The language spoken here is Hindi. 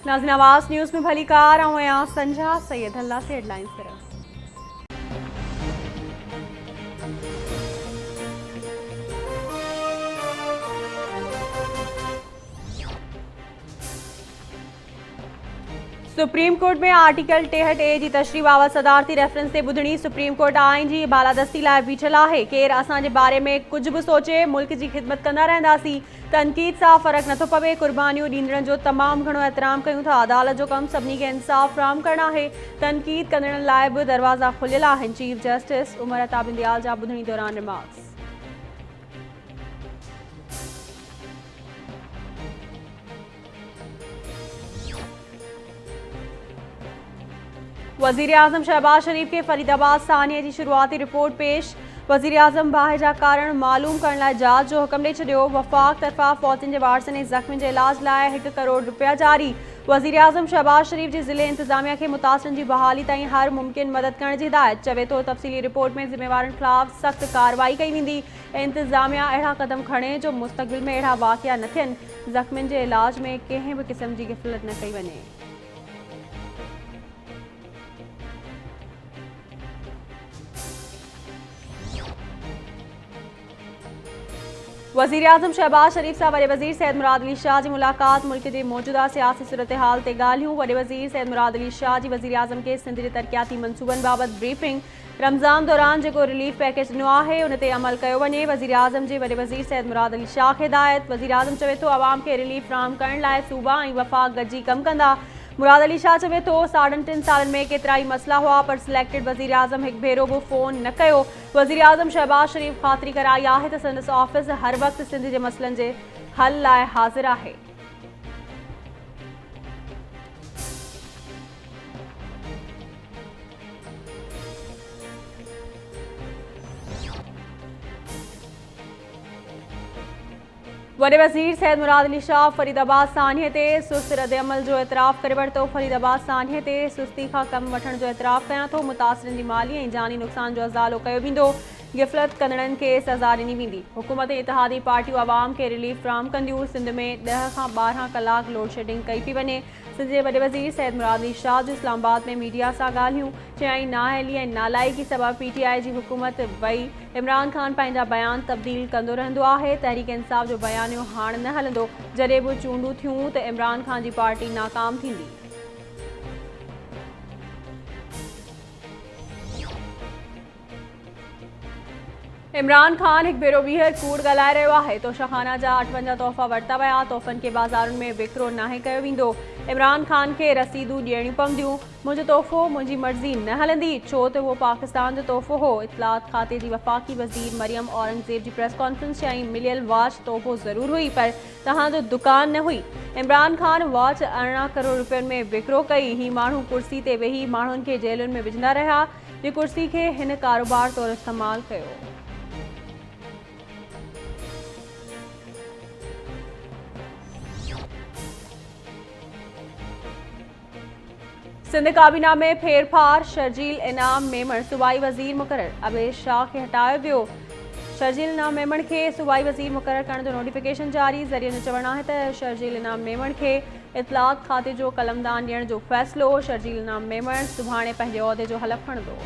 नाज़रीन आवाज़ न्यूज़ में भली कार आऊं आहियां संजा सैयद अल्लाह से हेडलाइंस पर। सुप्रीम कोर्ट में आर्टिकल 63A जी तशरीह बाबति सदारती रेफरेंस से ॿुधणी। सुप्रीम कोर्ट आइन जी बालादस्ती लाइ बीठल आहे। केरु असांजे बारे में कुछ भी सोचे, मुल्क की खिदमत कंदा रहंदासीं। तनक़ीद सां फ़र्क़ु नथो पवे। कुर्बानियूं ॾींदड़नि जो तमामु घणो एहतराम कयूं था। अदालत जो कमु सभिनी खे इंसाफ़ फ़राहम करणु आहे। तनक़ीद कंदड़नि लाइ बि दरवाज़ा खुलियल आहिनि। चीफ जस्टिस उमर अता बिंदयाल जा ॿुधणी दौरान रिमार्क्स। वज़ीर आज़म शहबाज शरीफ के फरीदाबाद सानिया की शुरुआती रिपोर्ट पेश। वज़ीर आज़म बाहि जा कारण मालूम करण लाइ जांच जो हुक्म ॾेई छॾियो। वफ़ाक़ तरफ़ां फ़ौतियुनि जे वारसनि ऐं ज़ख़्मियुनि जे इलाज लाइ 1 करोड़ रुपया जारी। वज़ीर आज़म शहबाज शरीफ जी ज़िले इंतज़ामिया के मुतासिरनि जी बहाली ताईं हर मुमकिन मदद करण जी हिदायत। चवे तो तफ़सीली रिपोर्ट में ज़िम्मेवारनि ख़िलाफ़ सख़्त कार्रवाई कई वेंदी। इंतज़ामिया अहिड़ा क़दम खणे जो मुस्तक़बिल में अहिड़ा वाक़िआ न थियनि। ज़ख़्मियुनि जे इलाज में कंहिं बि क़िस्म जी ग़फ़लत न कई वञे। वज़ीर आज़म शहबाज शरीफ सां वॾे वज़ीर सैयद मुराद अली शाह जी मुलाक़ात। मुल्क जी मौजूदा सियासी सूरत हाल ते ॻाल्हियूं। वॾे वज़ीर सैयद मुराद अली शाह जी वज़ीर आज़म के सिंध जे तरक़ियाती मनसूबनि बाबति ब्रीफिंग। रमज़ान दौरान जेको रिलीफ पैकेज ॾिनो आहे उन ते अमल कयो वञे। वज़ीर आज़म जे वॾे वज़ीर सैयद मुराद अली शाह खे हिदायत। वज़ीर आज़म चवे थो अवाम खे रिलीफ फ़राहम करण लाइ सूबा ऐं वफ़ाक़ गॾिजी कमु कंदा। मुराद अली शाह चवे थो 3.5 सालनि में केतिरा ई मसला हुआ पर सिलेक्टेड वज़ीर आज़म हिकु भेरो बि फ़ोन न कयो। वज़ीर आज़म शहबाज शरीफ ख़ातिरी कराई आहे त संदसि ऑफिस हर वक़्तु सिंध जे मसइलनि जे हल लाइ हाज़िर आहे। वॾे वज़ीर सैयद मुराद अली शाह फरीदाबाद सानिया ते सुस्त रद्दअमल जो एतिराफ़ करे वरितो। फरीदाबाद सानिया ते सुस्ती खां कमु वठण जो एतिराफ़ कयां थो। मुतासिरनि जी माली ऐं जानी नुक़सान जो अज़ालो कयो वेंदो। ग़फ़लत कंदड़नि खे सज़ा ॾिनी वेंदी। हुकूमत इतिहादी पार्टियूं आवाम खे रिलीफ फ़राहम कंदियूं। सिंध में 10 खां 12 कलाक लोड शेडिंग कई पई वञे। सिंध जे वॾे वज़ीर सैयद मुराद अली शाह जो इस्लामाबाद में मीडिया सां ॻाल्हियूं। चयाईं नाअहली ऐं नालाइकी सबबि PTI जी हुकूमत वई। इमरान ख़ान पंहिंजा बयान तब्दील कंदो रहंदो आहे। तहरीक इंसाफ़ जो बयानियो हाणे न हलंदो। जॾहिं बि चूंडूं थियूं त इमरान ख़ान जी पार्टी नाकाम थींदी। इमरान ख़ान हिकु भेरो ॿीहर कूड़ ॻाल्हाए रहियो आहे। तोशाखाना जा 58 तोहफ़ा वरिता विया। तोहफ़नि खे बाज़ारुनि में विकिरो नाहे कयो वेंदो। इमरान ख़ान खे रसीदूं ॾियणियूं पवंदियूं। मुंहिंजो तोहफ़ो मुंहिंजी मर्ज़ी न हलंदी छो त उहो पाकिस्तान जो तोहफ़ो हो। इतलात खाते जी वफ़ाक़ी वज़ीर मरियम औरंगज़ेब जी प्रेस कॉन्फ्रेंस चयाईं मिलियल वॉच तोहफ़ो ज़रूर हुई पर तव्हांजो दुकान न हुई। इमरान ख़ान वॉच 18 करोड़ रुपयनि में विकिरो कई। ही माण्हू कुर्सी ते वेही माण्हुनि खे जेलुनि में विझंदा रहिया। जी कुर्सी खे हिन कारोबार तौरु इस्तेमालु कयो। सिंध काबीना में फेरफार। शर्जील इनाम मेमण सूबाई वज़ीर मुक़रर। अबेश शाह खे हटायो वियो। शर्जील इनाम मेमण खे सूबाई वज़ीर मुक़रर करण जो नोटिफिकेशन जारी। ज़रिए जो चवणु आहे त शर्जील इनाम मेमण खे इतलात खाते जो कलमदान ॾियण जो फ़ैसिलो। शर्जील इनाम मेमण सुभाणे पंहिंजे उहिदे जो हलफ़ खणंदो।